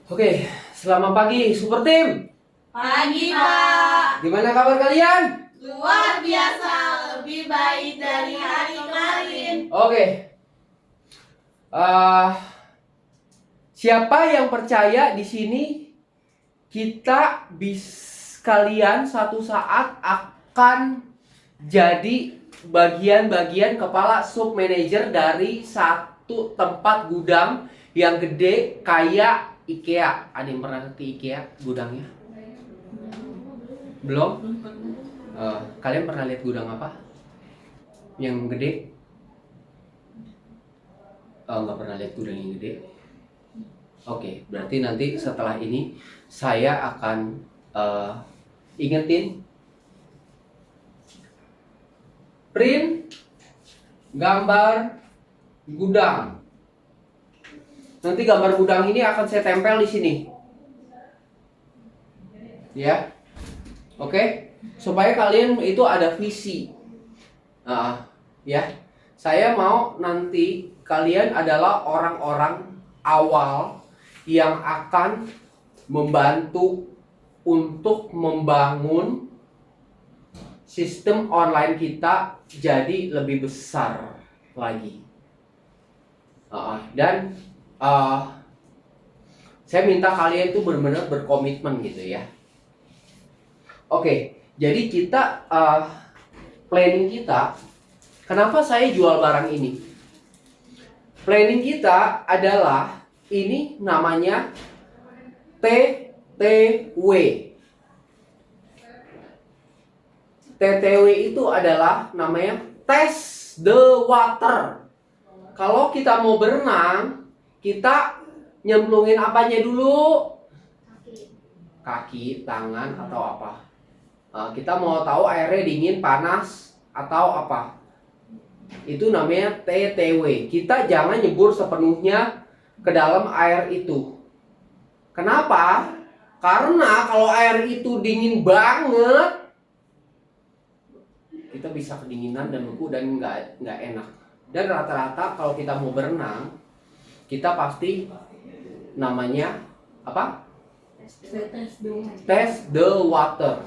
Oke, selamat pagi Super Team. Pagi, Pak. Gimana kabar kalian? Luar biasa, lebih baik dari hari kemarin. Oke. Eh, Siapa yang percaya di sini kalian satu saat akan jadi bagian-bagian kepala sub manager dari satu tempat gudang yang gede kayak IKEA. Ada yang pernah ke IKEA gudangnya? Belum? Kalian pernah lihat gudang apa? Yang gede? Nggak pernah lihat gudang yang gede? Oke, berarti nanti setelah ini saya akan ingetin print gambar gudang. Nanti gambar gudang ini akan saya tempel di sini. Ya. Oke, supaya kalian itu ada visi. Ya. Saya mau nanti kalian adalah orang-orang awal yang akan membantu untuk membangun sistem online kita jadi lebih besar lagi. Dan saya minta kalian tuh benar-benar berkomitmen gitu ya. Oke, jadi kita planning kita. Kenapa saya jual barang ini? Planning kita adalah ini namanya TTW. TTW itu adalah namanya test the water. Kalau kita mau berenang, kita nyemplungin apanya dulu? Kaki, tangan, atau apa? Kita mau tahu airnya dingin, panas, atau apa? Itu namanya TTW. Kita jangan nyebur sepenuhnya ke dalam air itu. Kenapa? Karena kalau air itu dingin banget, kita bisa kedinginan dan beku dan nggak enak. Dan rata-rata kalau kita mau berenang, kita pasti namanya apa? Test the water.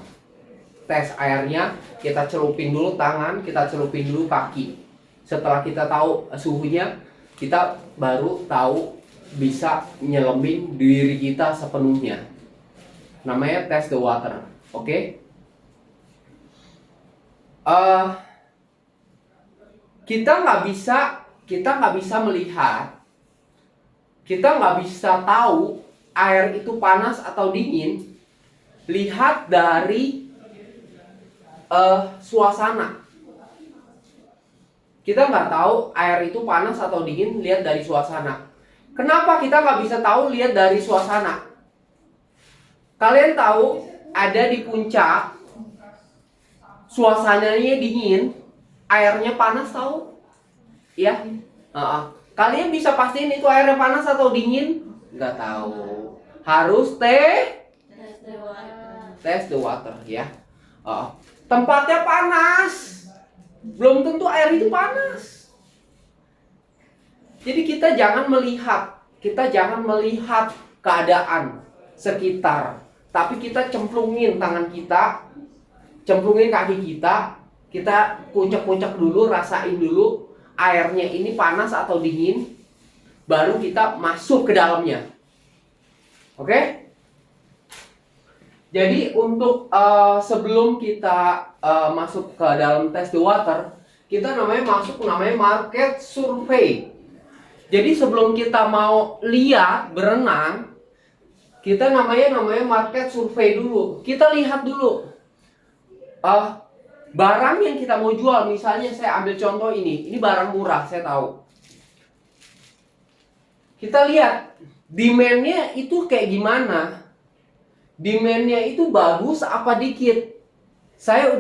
Tes airnya, kita celupin dulu tangan, kita celupin dulu kaki. Setelah kita tahu suhunya, kita baru tahu bisa nyelemin diri kita sepenuhnya. Namanya test the water, oke? Kita nggak bisa melihat, kita nggak bisa tahu air itu panas atau dingin. Lihat dari suasana. Kita nggak tahu air itu panas atau dingin, lihat dari suasana. Kenapa kita nggak bisa tahu lihat dari suasana? Kalian tahu ada di puncak, suasananya dingin, airnya panas tahu? Ya? Kalian bisa pastiin itu airnya panas atau dingin? Nggak tahu. Harus test the water ya. Tempatnya panas, belum tentu air itu panas. Jadi kita jangan melihat keadaan sekitar, tapi kita cemplungin tangan kita, cemplungin kaki kita, kita kuncek-kuncek dulu, rasain dulu airnya ini panas atau dingin, baru kita masuk ke dalamnya. Oke? Jadi untuk sebelum kita masuk ke dalam test the water, kita masuk market survey. Jadi sebelum kita mau lihat berenang, kita namanya market survey dulu. Kita lihat dulu barang yang kita mau jual. Misalnya saya ambil contoh ini barang murah, saya tahu. Kita lihat demand-nya itu kayak gimana. Demand-nya itu bagus apa dikit? Saya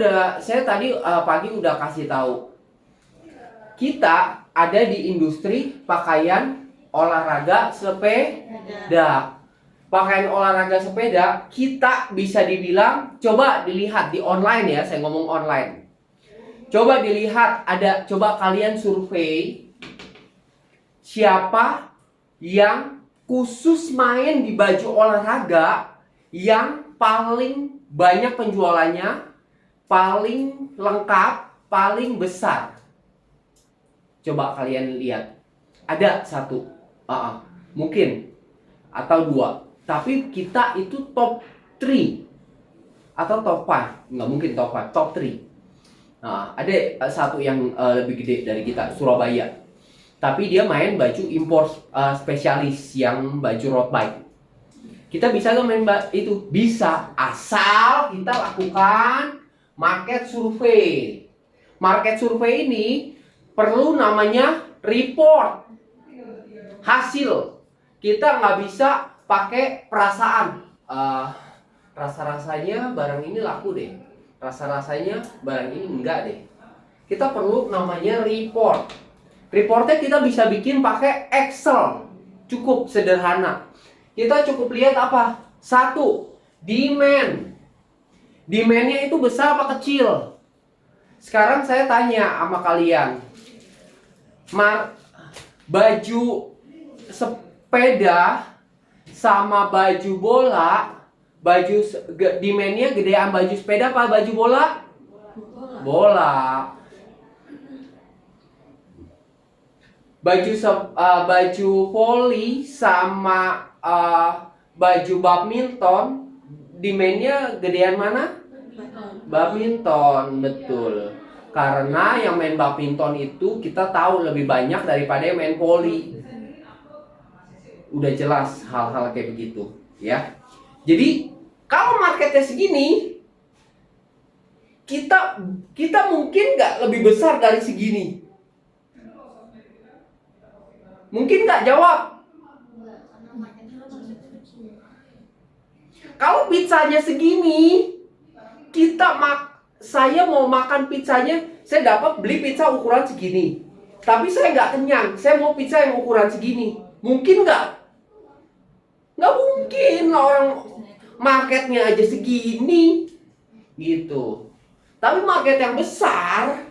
tadi pagi udah kasih tahu. Kita ada di industri pakaian olahraga sepeda. Pakaian olahraga sepeda, kita bisa dibilang, coba dilihat di online ya, saya ngomong online. Coba dilihat, coba kalian survei siapa yang khusus main di baju olahraga yang paling banyak penjualannya, paling lengkap, paling besar. Coba kalian lihat. Ada satu, mungkin, atau dua. Tapi kita itu top 3 atau top 5. Nggak mungkin top 5, top 3. Nah, ada satu yang lebih gede dari kita, Surabaya. Tapi dia main baju impor spesialis yang baju road bike. Kita bisa nggak main itu? Bisa, asal kita lakukan market survei. Market survei ini perlu namanya report hasil. Kita nggak bisa pakai perasaan. Rasa-rasanya barang ini laku deh. Rasa-rasanya barang ini enggak deh. Kita perlu namanya report. Reportnya kita bisa bikin pakai Excel. Cukup sederhana. Kita cukup lihat apa? Satu, demand. Demandnya itu besar apa kecil? Sekarang saya tanya sama kalian. Baju sepeda sama baju bola, demandnya gedean baju sepeda apa baju bola? Bola. Baju voli sama baju badminton, demandnya gedean mana? Badminton, betul. Karena yang main badminton itu kita tahu lebih banyak daripada yang main voli. Udah jelas hal-hal kayak begitu, ya. Jadi kalau marketnya segini, kita mungkin nggak lebih besar dari segini. Mungkin nggak jawab. Kalau pizzanya segini, saya mau makan pizzanya, saya dapat beli pizza ukuran segini. Tapi saya nggak kenyang, saya mau pizza yang ukuran segini. Mungkin nggak? Nggak mungkin, orang marketnya aja segini. Gitu. Tapi market yang besar,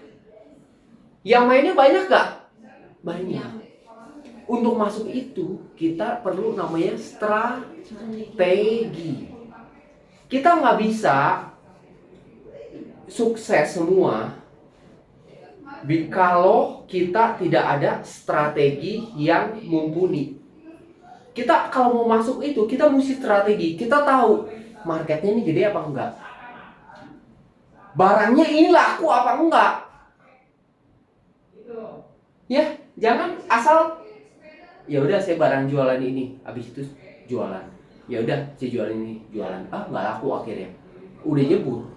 yang mainnya banyak nggak? Banyak. Untuk masuk itu, kita perlu namanya strategi. Kita nggak bisa sukses semua kalau kita tidak ada strategi yang mumpuni. Kita kalau mau masuk itu, kita mesti strategi. Kita tahu marketnya ini gede apa enggak, barangnya ini laku apa enggak. Ya, jangan asal ya udah saya barang jualan ini, habis itu jualan. Ya udah saya jualan ini, jualan. Nggak laku akhirnya. Udah nyebur.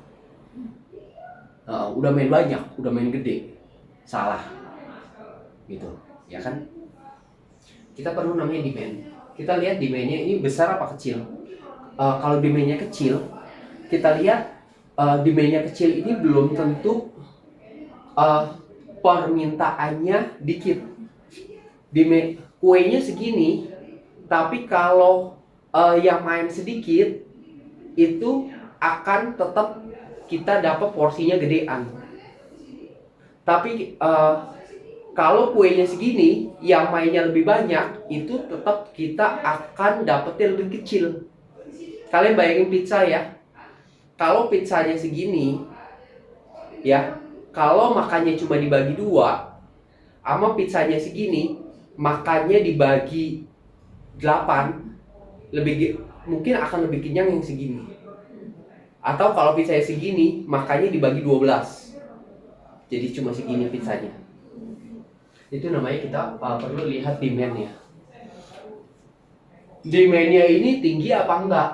Udah main banyak, udah main gede. Salah. Gitu, ya kan? Kita perlu namanya demand. Kita lihat demandnya ini besar apa kecil. Kalau demandnya kecil, kita lihat demandnya kecil ini belum tentu permintaannya dikit. Kuenya segini, tapi kalau yang main sedikit, itu akan tetap kita dapat porsinya gedean. Tapi kalau kuenya segini, yang mainnya lebih banyak, itu tetap kita akan dapetnya lebih kecil. Kalian bayangin pizza ya. Kalau pizzanya segini, ya, kalau makannya cuma dibagi 2, sama pizzanya segini, makannya dibagi 8, mungkin akan lebih kenyang yang segini. Atau kalau pizzanya segini, makannya dibagi 12, jadi cuma segini pizzanya. Itu namanya kita perlu lihat demand-nya. Demand-nya ini tinggi apa enggak?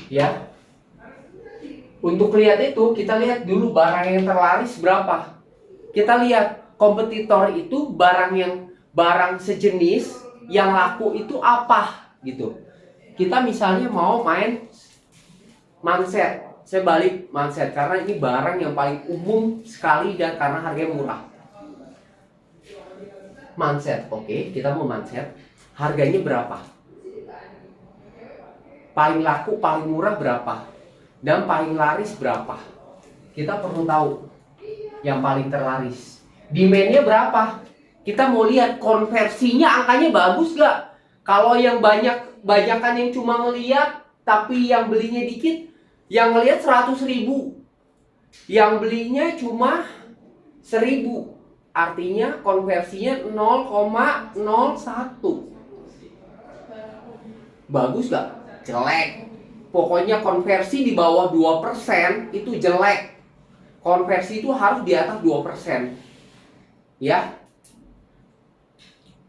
Ya. Untuk lihat itu, kita lihat dulu barang yang terlaris berapa. Kita lihat kompetitor itu barang sejenis yang laku itu apa gitu. Kita misalnya mau main manset. Saya balik manset karena ini barang yang paling umum sekali dan karena harganya murah. Manset, oke, kita mau manset. Harganya berapa? Paling laku, paling murah berapa? Dan paling laris berapa? Kita perlu tahu yang paling terlaris. Demand-nya berapa? Kita mau lihat konversinya, angkanya bagus gak? Kalau yang banyakan yang cuma ngeliat tapi yang belinya dikit, yang ngeliat 100.000, yang belinya cuma 1.000, artinya konversinya 0,01. Bagus gak? Jelek. Pokoknya konversi di bawah 2% itu jelek. Konversi itu harus di atas 2%. Ya.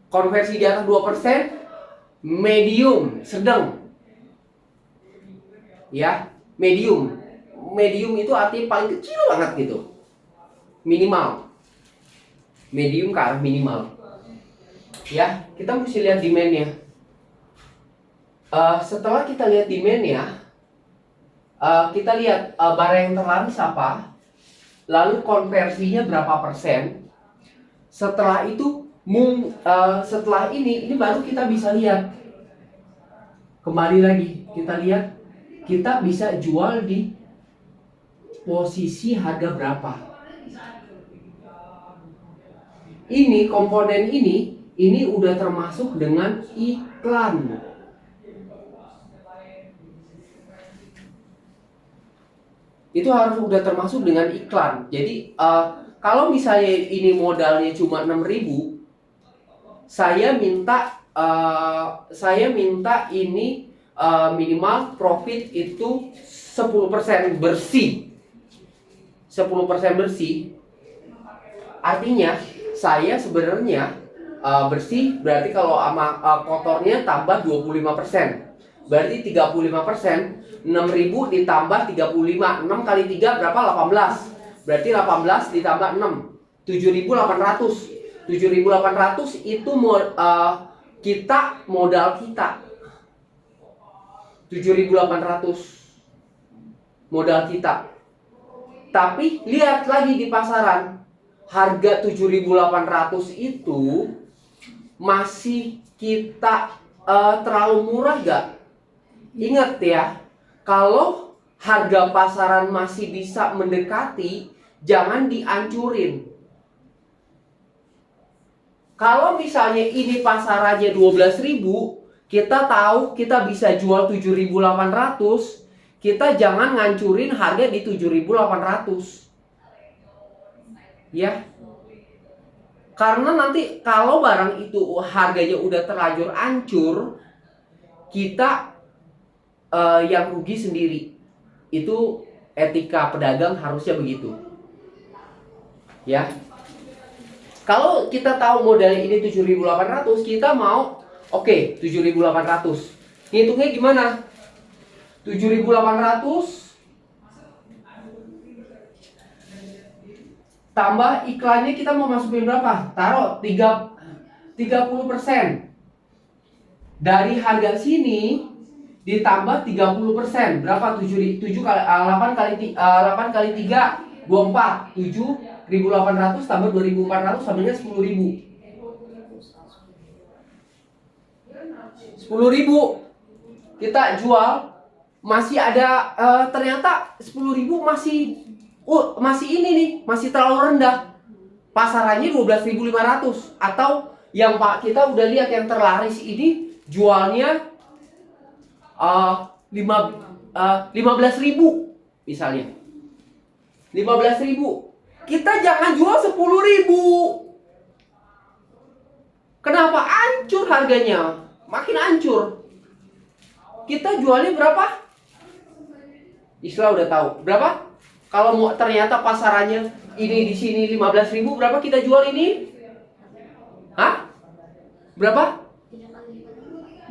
Konversi di atas 2%, medium, sedang. Ya, medium. Medium itu artinya paling kecil banget gitu. Minimal. Medium ke arah minimal. Ya, kita mesti lihat demand-nya. Setelah kita lihat demand-nya, kita lihat barang yang terlaris apa, lalu konversinya berapa persen. Setelah itu, setelah ini baru kita bisa lihat. Kembali lagi, kita lihat, kita bisa jual di posisi harga berapa. Ini komponen ini udah termasuk dengan iklan. Itu harus udah termasuk dengan iklan. Jadi kalau misalnya ini modalnya cuma 6.000, saya minta ini minimal profit itu 10% bersih. 10% bersih. Artinya saya sebenarnya bersih berarti kalau sama kotornya tambah 25%. Berarti 35%. 6.000 ditambah 35. 6 kali 3 berapa? 18. Berarti 18 ditambah 6. 7.800. 7.800 itu kita modal kita. 7.800 modal kita. Tapi lihat lagi di pasaran, harga 7.800 itu masih kita terlalu murah gak? Ingat ya, kalau harga pasaran masih bisa mendekati, jangan dihancurin. Kalau misalnya ini pasarannya 12.000, kita tahu kita bisa jual 7.800, kita jangan ngancurin harga di 7.800. Ya. Karena nanti kalau barang itu harganya udah terlanjur hancur, kita yang rugi sendiri. Itu etika pedagang harusnya begitu. Ya. Kalau kita tahu modalnya ini 7.800, kita mau oke, 7.800. Ngitungnya gimana? 7.800 tambah iklannya kita mau masukin berapa? Taruh 30%. Dari harga sini ditambah 30%. Berapa? 8 kali 3 24. 7.800 tambah 2.400 sampai 10.000. 10.000 kita jual, masih ada ternyata 10.000 masih ini nih, masih terlalu rendah. Pasarannya 12.500 atau yang kita udah lihat yang terlaris ini jualnya 15.000 misalnya. 15.000. Kita jangan jual 10.000. Kenapa? Hancur harganya. Makin hancur. Kita jualnya berapa? Isla udah tahu. Berapa? Kalau mau ternyata pasarannya ini di sini 15.000, berapa kita jual ini? Hah? Berapa?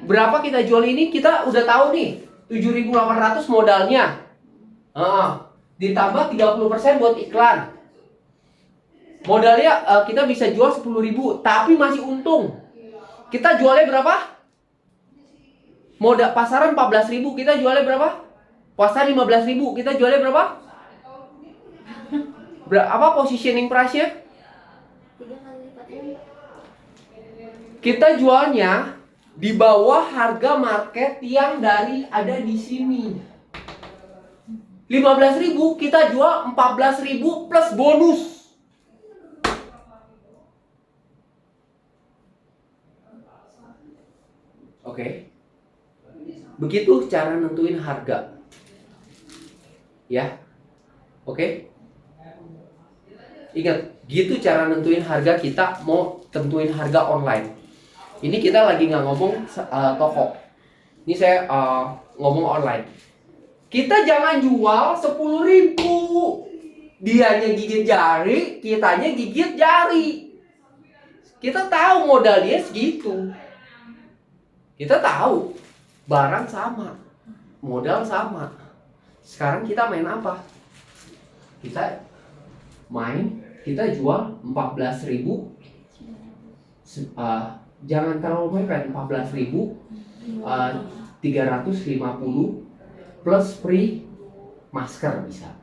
Berapa kita jual ini? Kita udah tahu nih. 7.800 modalnya. Ditambah 30% buat iklan. Modalnya kita bisa jual 10.000, tapi masih untung. Kita jualnya berapa? Modal pasaran 14.000, kita jualnya berapa? Pasar 15.000, kita jualnya berapa? Apa positioning price-nya? Kita jualnya di bawah harga market yang ada di sini. 15.000 kita jual 14.000 plus bonus. Oke. Begitu cara nentuin harga. Ya. Oke. Ingat, gitu cara nentuin harga. Kita mau tentuin harga online. Ini kita lagi nggak ngomong toko. Ini saya ngomong online. Kita jangan jual 10.000. Dianya gigit jari, kitanya gigit jari. Kita tahu modal dia segitu. Kita tahu barang sama, modal sama. Sekarang kita main apa? Kita jual 14.000. Jangan terlalu mepet, 14.000, 350 plus free masker bisa.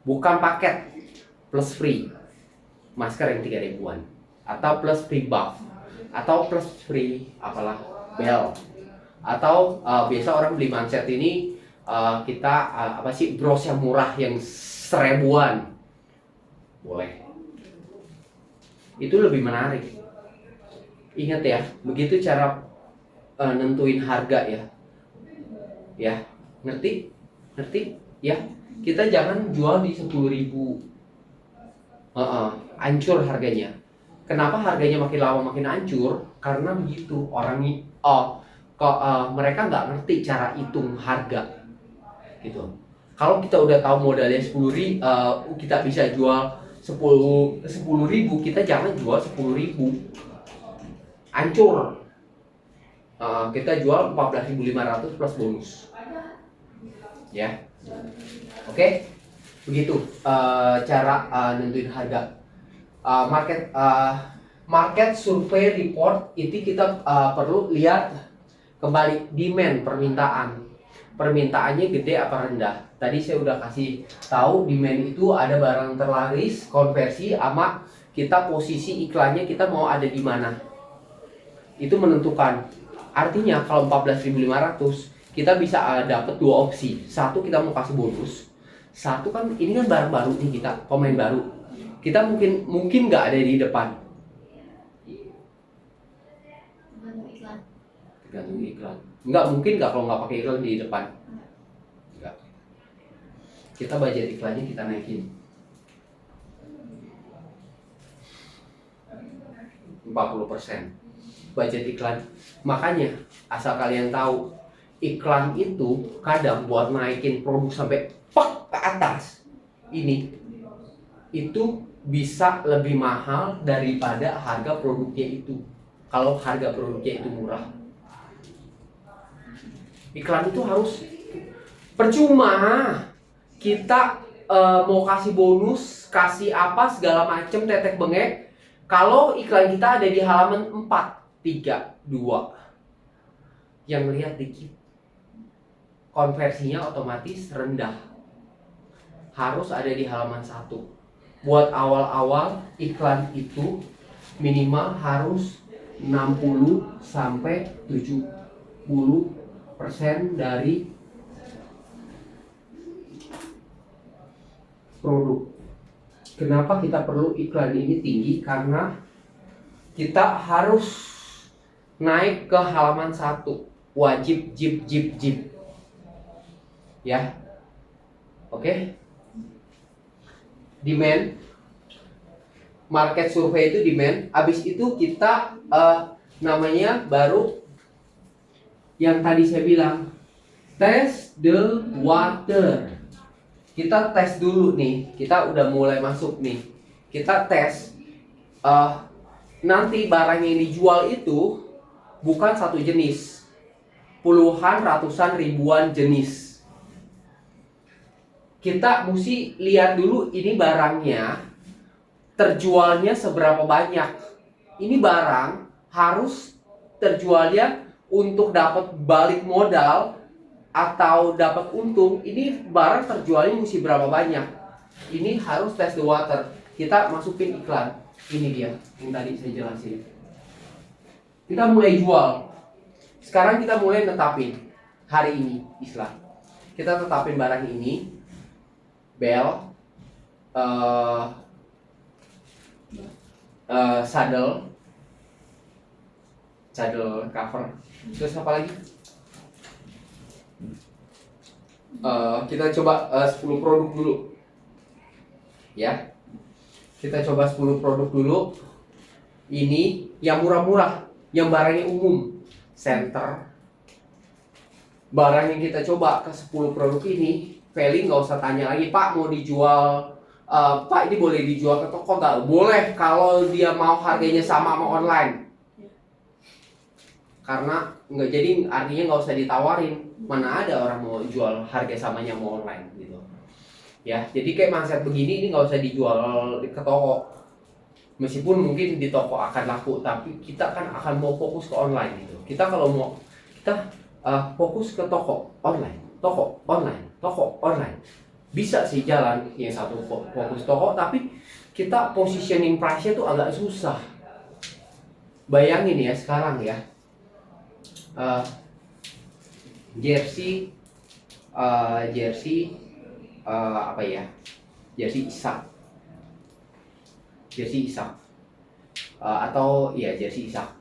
Bukan paket plus free masker yang 3.000-an, atau plus free buff, atau plus free apalah bel, atau biasa orang beli manset ini kita bros yang murah yang 1.000-an boleh. Itu lebih menarik. Ingat ya, begitu cara nentuin harga ya. Ya, ngerti ya. Kita jangan jual di 10.000. Hancur harganya. Kenapa harganya makin lama makin hancur? Karena begitu orang mereka nggak ngerti cara hitung harga gitu. Kalau kita udah tahu modalnya 10.000, kita bisa jual 10.000, kita jangan jual 10.000. Hancur. Kita jual 14.500 plus bonus. Ya. Oke. Begitu cara nentuin harga. Market survey report itu kita perlu lihat kembali demand, permintaannya gede apa rendah. Tadi saya udah kasih tahu demand itu ada barang terlaris, konversi, sama kita posisi iklannya kita mau ada di mana. Itu menentukan. Artinya kalau 14.500 kita bisa dapat dua opsi. Satu, kita mau kasih bonus. Satu kan ini kan barang baru nih, kita pemain baru. Kita mungkin nggak ada di depan. Tergantung iklan. Nggak mungkin nggak kalau nggak pakai iklan di depan. Nggak. Kita budget iklannya kita naikin 40% budget iklan. Makanya asal kalian tahu, iklan itu kadang buat naikin produk sampai ke atas ini itu bisa lebih mahal daripada harga produknya itu. Kalau harga produknya itu murah, iklan itu harus percuma. Kita mau kasih bonus, kasih apa segala macem tetek bengek, kalau iklan kita ada di halaman 4, 3, 2 yang lihat dikit, konversinya otomatis rendah. Harus ada di halaman 1. Buat awal-awal iklan itu minimal harus 60 sampai 70% dari produk. Kenapa kita perlu iklan ini tinggi? Karena kita harus naik ke halaman 1. Wajib jip. Ya. Oke. Demand, market survei itu demand. Habis itu kita namanya baru yang tadi saya bilang, test the water. Kita tes dulu nih. Kita udah mulai masuk nih. Kita tes nanti barang yang dijual itu bukan satu jenis, puluhan, ratusan, ribuan jenis. Kita mesti lihat dulu ini barangnya terjualnya seberapa banyak. Ini barang harus terjualnya untuk dapat balik modal atau dapat untung. Ini barang terjualnya mesti berapa banyak. Ini harus test the water. Kita masukin iklan. Ini dia yang tadi saya jelasin. Kita mulai jual. Sekarang kita mulai netapin hari ini istilah. Kita tetapin barang ini. Bel, saddle, cadel cover. Terus apa lagi? Kita coba 10 produk dulu. Ya. Kita coba 10 produk dulu. Ini yang murah-murah, yang barangnya umum. Center. Barang yang kita coba ke 10 produk ini, Feli nggak usah tanya lagi, Pak mau dijual, Pak ini boleh dijual ke toko nggak? Boleh kalau dia mau harganya sama online. Karena nggak, jadi artinya nggak usah ditawarin. Mana ada orang mau jual harga samanya mau online gitu. Ya, jadi kayak mindset begini ini nggak usah dijual ke toko. Meskipun mungkin di toko akan laku, tapi kita kan akan mau fokus ke online gitu. Kita kalau mau kita fokus ke toko online, toko online. Bisa sih jalan yang satu fokus toko, tapi kita positioning price-nya tuh agak susah. Bayangin ya sekarang ya, jersey apa ya? Jersey Isak. Atau ya jersey Isak.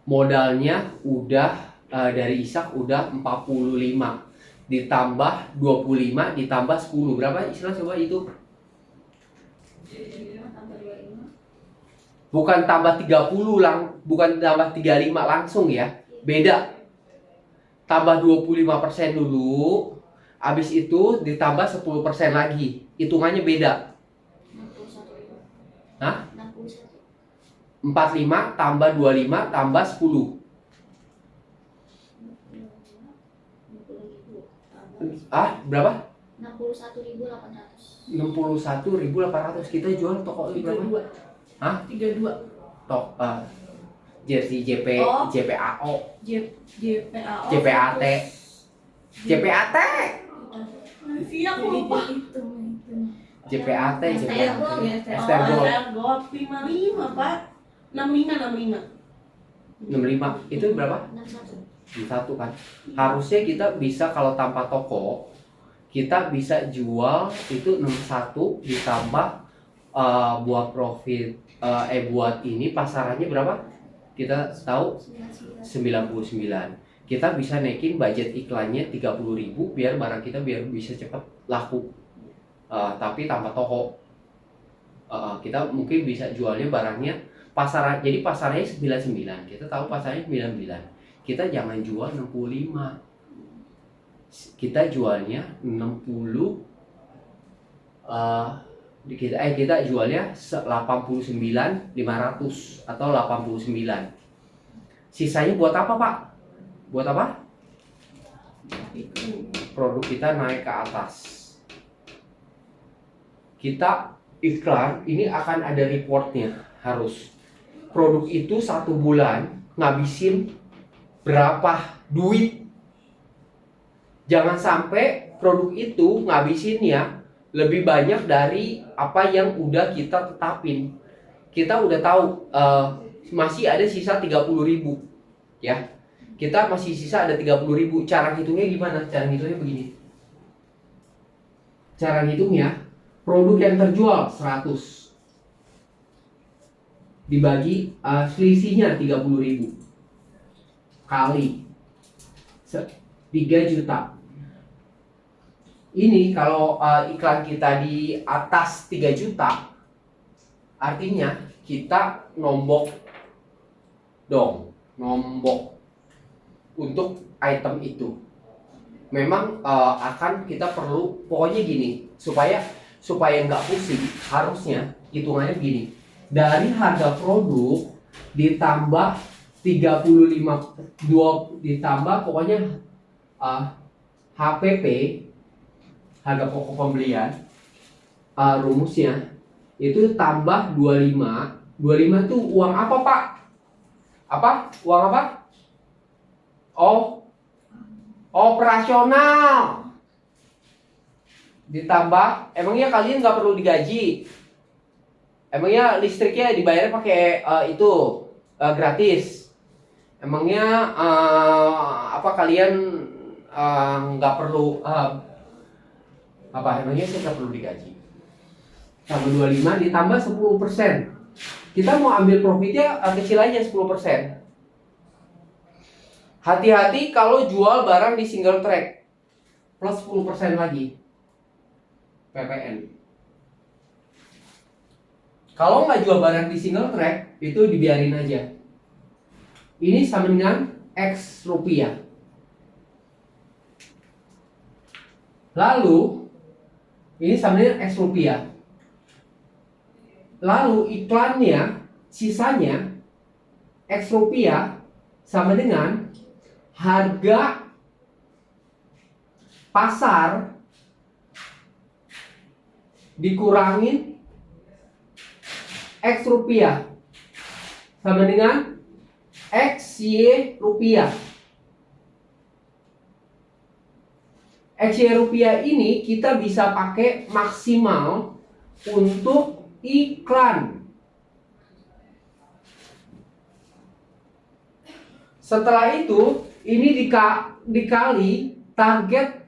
Modalnya udah dari Isak udah 45 ditambah 25 ditambah 10 berapa istilah coba itu? Bukan tambah 30 bukan tambah 35 langsung ya. Beda. Tambah 25% dulu. Habis itu ditambah 10% lagi. Hitungannya beda. 61.000. Hah? 61. 45 tambah 25 tambah 10. Berapa? 61.800. 61.800. Kita jual toko berapa? 32. Hah? 32. Jersey Oh. JPAO, JPAO. JPAT. JPAT. Iya, aku lupa. JPAT, Estergol. Estergol. Estergol 55, Pak. 65. 65. Itu berapa? 61. Satu kan. Harusnya kita bisa kalau tanpa toko, kita bisa jual itu 61 ditambah buat profit buat ini pasarannya berapa? Kita tahu 99. Kita bisa naikin budget iklannya 30.000 biar barang kita bisa cepat laku. Tapi tanpa toko. Kita mungkin bisa jualnya barangnya pasaran. Jadi pasarnya 99. Kita tahu pasarnya 99. Kita jangan jual 65. Kita jualnya 60. Kita jualnya 89.500 atau 89. Sisanya buat apa, Pak? Buat apa? Produk kita naik ke atas. Kita iklan ini akan ada reportnya harus. Produk itu 1 bulan ngabisin berapa duit. Jangan sampai produk itu ngabisinnya lebih banyak dari apa yang udah kita tetapin. Kita udah tahu masih ada sisa 30.000 ya. Kita masih sisa ada 30.000. Cara hitungnya gimana? Cara hitungnya begini. Cara hitungnya produk yang terjual 100 dibagi selisihnya 30.000 kali 3 juta. Ini kalau iklan kita di atas 3 juta, artinya kita nombok untuk item itu. Memang akan kita perlu, pokoknya gini, supaya nggak pusing, harusnya hitungannya begini. Dari harga produk ditambah 35 ditambah pokoknya HPP, harga pokok pembelian, rumusnya itu tambah 25. 25 itu uang apa, Pak? Apa? Uang apa? Operasional. Ditambah, emangnya kalian nggak perlu digaji? Emangnya listriknya dibayar pakai itu gratis? Emangnya apa kalian nggak perlu emangnya saya nggak perlu digaji? Tambah 25 ditambah 10%. Kita mau ambil profitnya kecil aja 10%. Hati-hati kalau jual barang di single track. Plus 10% lagi. PPN. Kalau nggak jual barang di single track, itu dibiarin aja. Ini sama dengan X rupiah. Lalu, ini sama dengan X rupiah. Lalu iklannya, sisanya X rupiah sama dengan harga pasar dikurangin X rupiah sama dengan XY rupiah. XY rupiah ini kita bisa pakai maksimal untuk iklan. Setelah itu, ini dikali target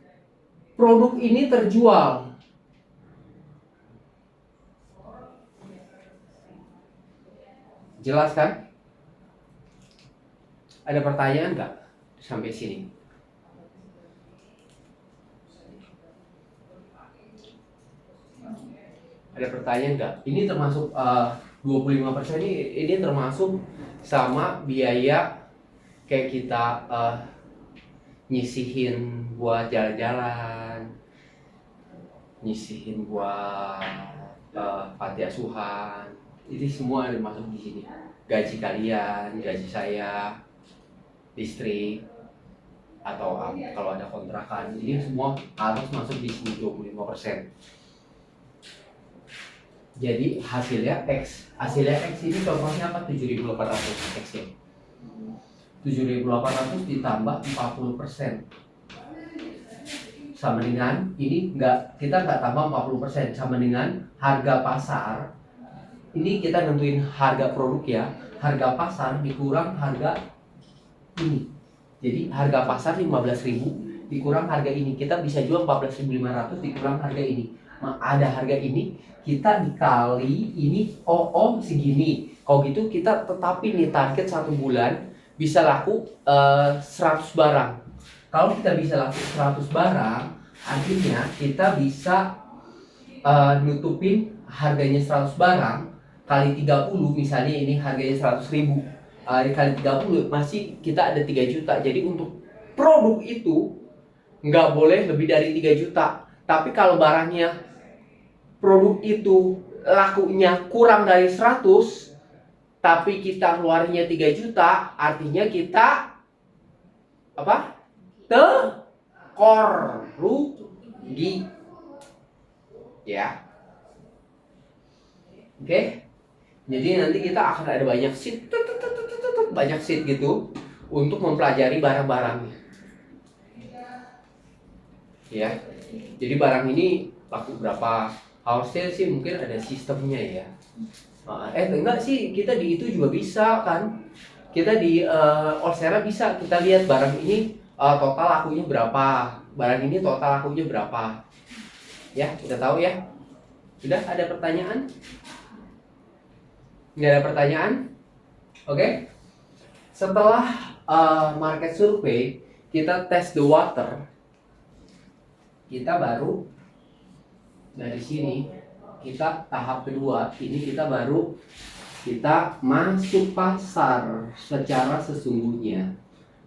produk ini terjual. Jelas kan? Ada pertanyaan nggak sampai sini? Ada pertanyaan nggak? Ini termasuk 25% ini termasuk sama biaya kayak kita nyisihin buat jalan-jalan, nyisihin buat panti asuhan. Itu semua ada masuk di sini. Gaji kalian, gaji saya, listrik, atau kalau ada kontrakan, ini semua harus masuk di sini 25%. Jadi hasilnya X ini contohnya apa? 7.800 X ya. 7.800 ditambah 40%. Sama dengan ini kita nggak tambah 40%, sama dengan harga pasar. Ini kita nentuin harga produk ya. Harga pasar dikurang harga ini. Jadi harga pasar 15.000 dikurang harga ini. Kita bisa jual 14.500 dikurang harga ini. Ada harga ini, kita dikali ini segini. Kalau gitu kita tetapin nih target 1 bulan bisa laku 100 barang. Kalau kita bisa laku 100 barang, artinya kita bisa nutupin harganya 100 barang kali 30, misalnya ini harganya 100.000, kali 30 masih kita ada 3 juta. Jadi untuk produk itu nggak boleh lebih dari 3 juta. Tapi kalau barangnya produk itu lakunya kurang dari 100, tapi kita keluarnya 3 juta, artinya kita apa? Rugi. Ya. Oke. Jadi nanti kita akan ada banyak sheet gitu untuk mempelajari barang-barangnya. Ya. Jadi barang ini laku berapa? Harusnya sih mungkin ada sistemnya ya. Enggak sih, kita di itu juga bisa kan. Kita di Olsera bisa kita lihat barang ini total lakunya berapa, barang ini total lakunya berapa. Ya, kita tahu ya. Sudah ada pertanyaan? Nggak ada pertanyaan? Oke. Setelah market survey, kita test the water. Kita baru dari sini, kita tahap kedua, ini kita baru masuk pasar secara sesungguhnya.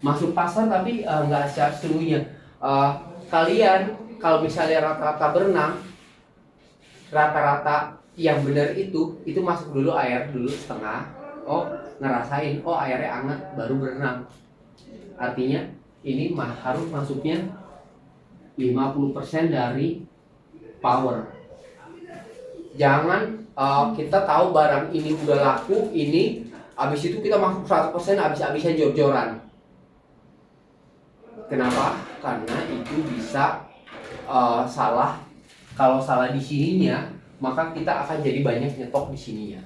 Masuk pasar tapi nggak secara sesungguhnya. Kalian kalau misalnya rata-rata berenang, rata-rata yang benar itu masuk dulu air dulu setengah. Ngerasain, airnya hangat baru berenang. Artinya ini harus masuknya 50% dari power. Jangan kita tahu barang ini udah laku, ini habis itu kita masuk 100% habis-habisan jor-joran. Kenapa? Karena itu bisa salah. Kalau salah di sininya, maka kita akan jadi banyak nyetok di sininya.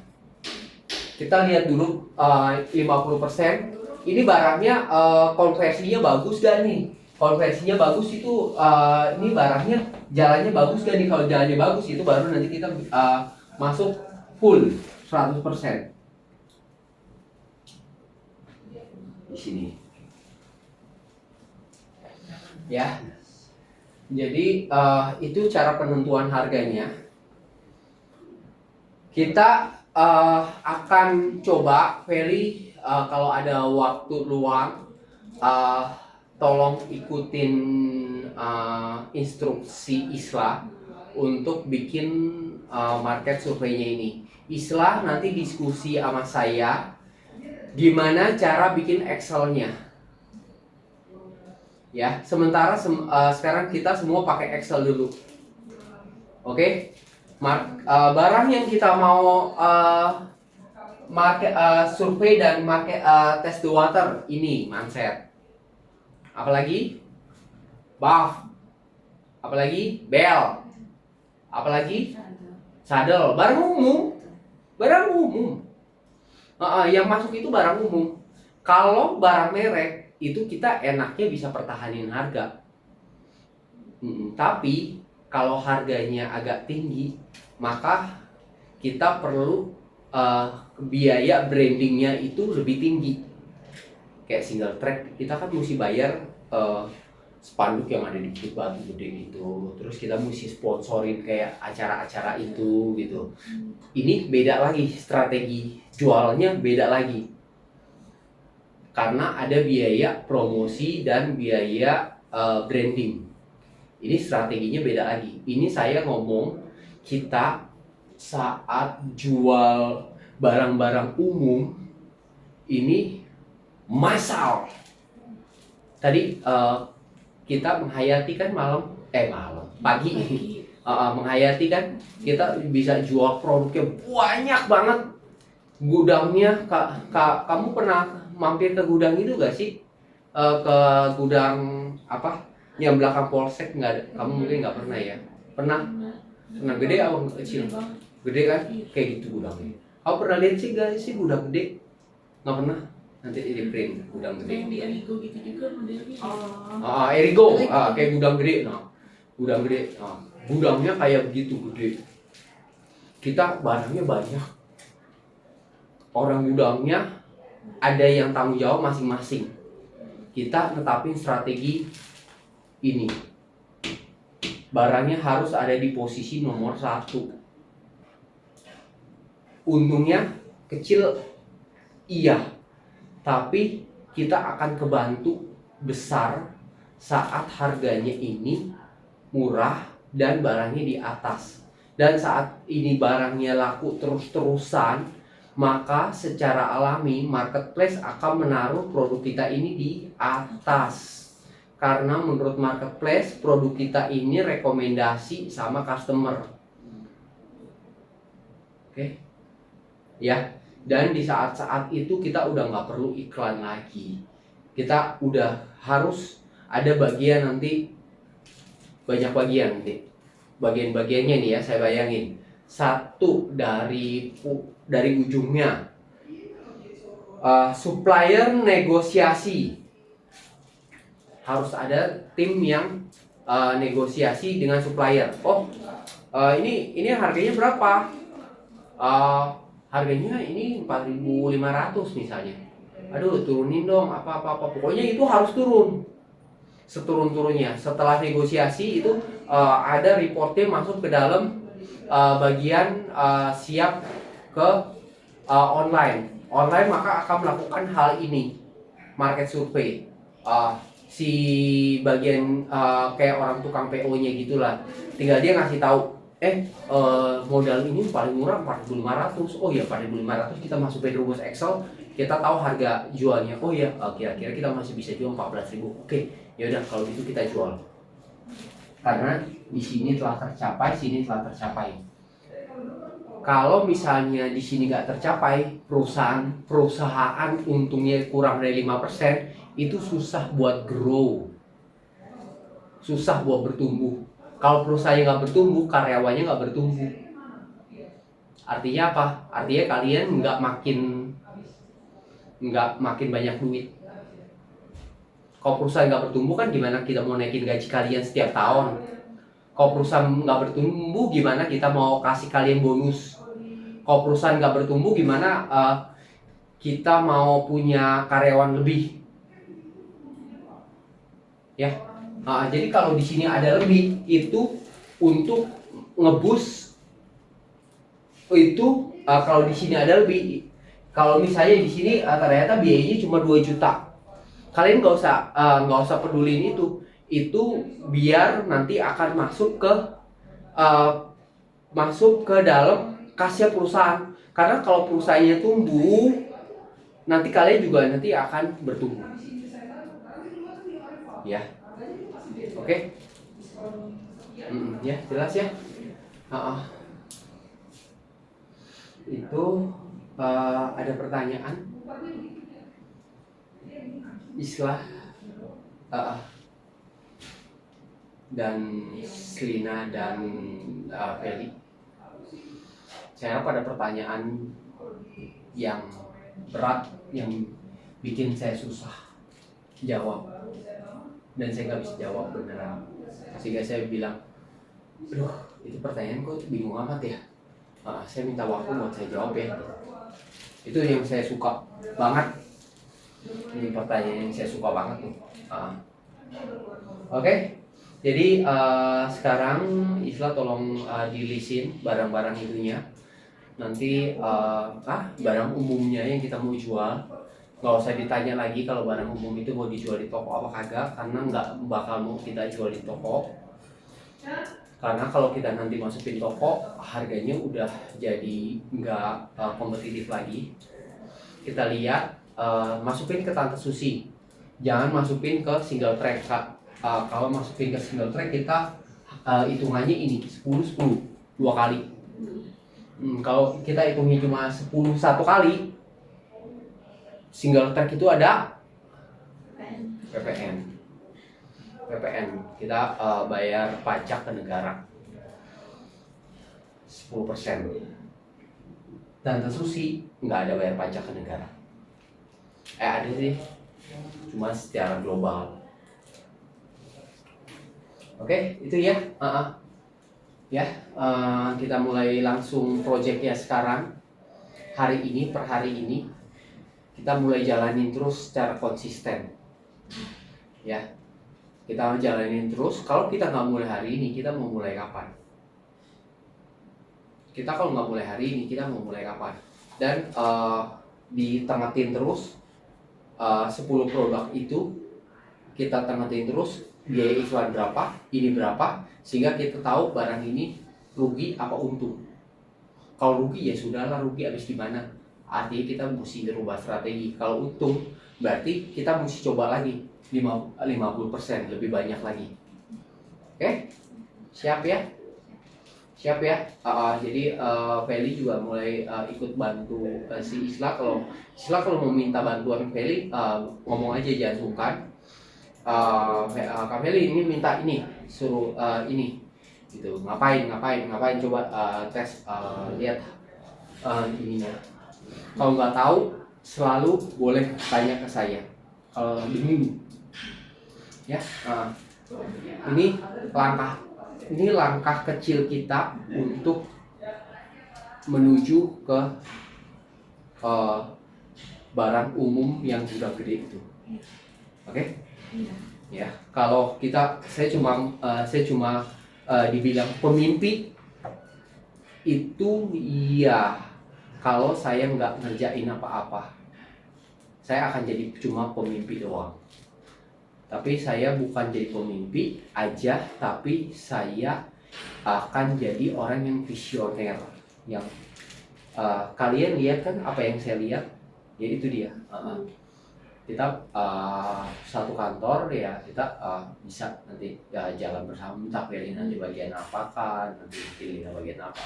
Kita lihat dulu 50%. Ini barangnya konversinya bagus gak nih? Konversinya bagus itu ini barangnya jalannya bagus gak nih? Kalau jalannya bagus itu baru nanti kita masuk full 100% di sini. Ya. Jadi itu cara penentuan harganya. Kita akan coba Feli, kalau ada waktu luang, tolong ikutin instruksi Isla untuk bikin market surveinya ini. Isla nanti diskusi sama saya gimana cara bikin Excel-nya. Ya, sementara sekarang kita semua pakai Excel dulu. Oke? Barang yang kita mau market survei dan market test the water ini mindset. Apalagi buff, apalagi bell, apalagi saddle, barang umum, barang umum. Yang masuk itu barang umum. Kalau barang merek itu kita enaknya bisa pertahanin harga. Tapi kalau harganya agak tinggi, maka kita perlu biaya brandingnya itu lebih tinggi. Kayak single track, kita kan mesti bayar spanduk yang ada di Bukit Batu gede gitu. Terus kita mesti sponsorin kayak acara-acara itu gitu. Ini beda lagi, strategi jualnya beda lagi. Karena ada biaya promosi dan biaya branding. Ini strateginya beda lagi. Ini saya ngomong kita saat jual barang-barang umum ini massal. Tadi kita menghayati kan pagi. Menghayati kan kita bisa jual produknya banyak banget. Gudangnya, kamu pernah mampir ke gudang itu gak sih? Ke gudang apa? Yang belakang polsek nggak ada. Kamu mungkin nggak pernah ya? Pernah gede atau kecil? Gede kan? Kayak gitu gudangnya. Kamu pernah lihat sih gak sih gudang gede? Nggak pernah? Nanti di print gudang gede. Yang di Erigo gitu juga modelnya. Erigo, kayak gudang gede. Nah, gudang gede. Gudangnya kayak begitu gede. Kita barangnya banyak. Orang gudangnya ada yang tanggung jawab masing-masing. Kita netapin strategi ini. Barangnya harus ada di posisi nomor 1. Untungnya kecil, iya. Tapi kita akan kebantu besar saat harganya ini murah dan barangnya di atas. Dan saat ini barangnya laku terus-terusan, maka secara alami marketplace akan menaruh produk kita ini di atas. Karena menurut marketplace produk kita ini rekomendasi sama customer. Oke? Ya. Dan di saat-saat itu kita udah nggak perlu iklan lagi. Kita udah harus ada bagian nanti, banyak bagian nanti. Bagian-bagiannya nih ya, saya bayangin. Satu dari ujungnya supplier negosiasi. Harus ada tim yang negosiasi dengan supplier. Ini harganya berapa? Harganya ini 4.500 misalnya. Aduh, turunin dong apa. Pokoknya itu harus turun. Seturun-turunnya. Setelah negosiasi itu ada reportnya masuk ke dalam bagian siap ke online. Online maka akan melakukan hal ini. Market survey. Si bagian kayak orang tukang PO-nya gitulah. Tinggal dia ngasih tahu, modal ini paling murah 4.500. Oh ya, 4.500 kita masuk ke rumus Excel, kita tahu harga jualnya. Oh ya, kira-kira kita masih bisa jual 14.000. Oke, ya udah kalau gitu kita jual. Karena di sini telah tercapai, sini telah tercapai. Kalau misalnya di sini nggak tercapai, perusahaan untungnya kurang dari 5%, itu susah buat grow, susah buat bertumbuh. Kalau perusahaannya nggak bertumbuh, karyawannya nggak bertumbuh. Artinya apa? Artinya kalian nggak makin banyak duit. Kalau perusahaan nggak bertumbuh kan gimana kita mau naikin gaji kalian setiap tahun? Kalau perusahaan nggak bertumbuh, gimana kita mau kasih kalian bonus? Kalau perusahaan nggak bertumbuh, gimana kita mau punya karyawan lebih? Ya, Jadi kalau di sini ada lebih itu untuk ngebus itu kalau di sini ada lebih. Kalau misalnya di sini ternyata biayanya cuma 2 juta. Kalian nggak usah peduliin itu. Itu biar nanti akan masuk ke dalam kasnya perusahaan. Karena kalau perusahaannya tumbuh, nanti kalian juga nanti akan bertumbuh. Ya. Oke. Ya, jelas ya. Itu ada pertanyaan? Islah dan Selina dan Feli. Saya harap ada pertanyaan yang berat yang bikin saya susah jawab dan saya nggak bisa jawab beneran, sehingga saya bilang, aduh itu pertanyaan kok bingung amat ya. Saya minta waktu buat saya jawab ya. Itu yang saya suka banget. Ini pertanyaan yang saya suka banget tuh. Oke. Jadi sekarang Isla tolong dilisin barang-barang itunya. Nanti barang umumnya yang kita mau jual, nggak usah ditanya lagi kalau barang umum itu mau dijual di toko apa kagak, karena nggak bakal mau kita jual di toko. Karena kalau kita nanti masukin toko, harganya udah jadi nggak kompetitif lagi. Kita lihat, masukin ke Tante Susi, jangan masukin ke single track, Kak. Kalau masukin ke single track kita hitungannya ini 10-10 2 kali. Kalau kita hitungnya cuma 10 1 kali, single track itu ada PPN. Kita bayar pajak ke negara 10%. Tante Susi nggak ada bayar pajak ke negara. Ada sih, cuma secara global. Oke, itu ya. Kita mulai langsung proyeknya sekarang. Hari ini per hari ini kita mulai jalanin terus secara konsisten. Ya, kita jalanin terus. Kalau kita nggak mulai hari ini, kita mau mulai kapan? Kita kalau nggak mulai hari ini, kita mau mulai kapan? Dan ditengetin terus 10 produk itu kita tengetin terus. Biaya iklan berapa, ini berapa, sehingga kita tahu barang ini rugi apa untung. Kalau rugi ya sudahlah, rugi habis gimana. Artinya kita mesti merubah strategi. Kalau untung berarti kita mesti coba lagi 50% lebih banyak lagi. Oke? Siap ya? Jadi Feli juga mulai ikut bantu si Isla. Kalau mau minta bantuan Feli, ngomong aja, jangan sungkan. Kak Feli ini minta ini, suruh ini gitu, ngapain coba tes, lihat ininya. Kalau nggak tahu selalu boleh tanya ke saya kalau bingung ya. Ini langkah kecil kita untuk menuju ke barang umum yang udah gede itu. Oke? Ya, kalau saya cuma dibilang pemimpi itu iya kalau saya nggak ngerjain apa-apa. Saya akan jadi cuma pemimpi doang. Tapi saya bukan jadi pemimpi aja, tapi saya akan jadi orang yang visioner. Yang kalian lihat kan apa yang saya lihat, ya itu dia. Kita satu kantor ya, kita bisa nanti jalan bersama, entah Feli nanti bagian apa kan, nanti Lina bagian apa.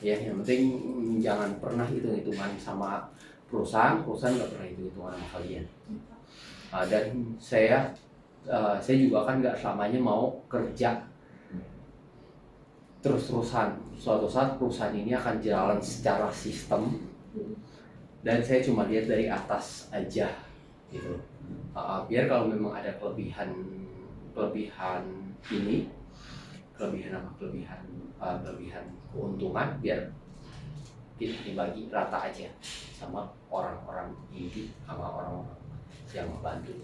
Ya, yang penting jangan pernah hitung-hitungan sama perusahaan nggak pernah hitung-hitungan sama kalian. Dan saya juga kan nggak selamanya mau kerja terus-terusan. Suatu saat perusahaan ini akan jalan secara sistem, dan saya cuma lihat dari atas aja gitu. Biar kalau memang ada kelebihan ini, kelebihan keuntungan, biar kita dibagi rata aja sama orang-orang inti, sama orang-orang yang membantu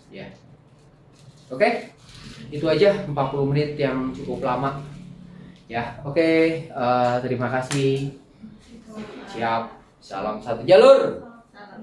ya. Oke? Itu aja 40 menit yang cukup lama. Ya, oke. Terima kasih. Siap. Salam satu jalur. Salam.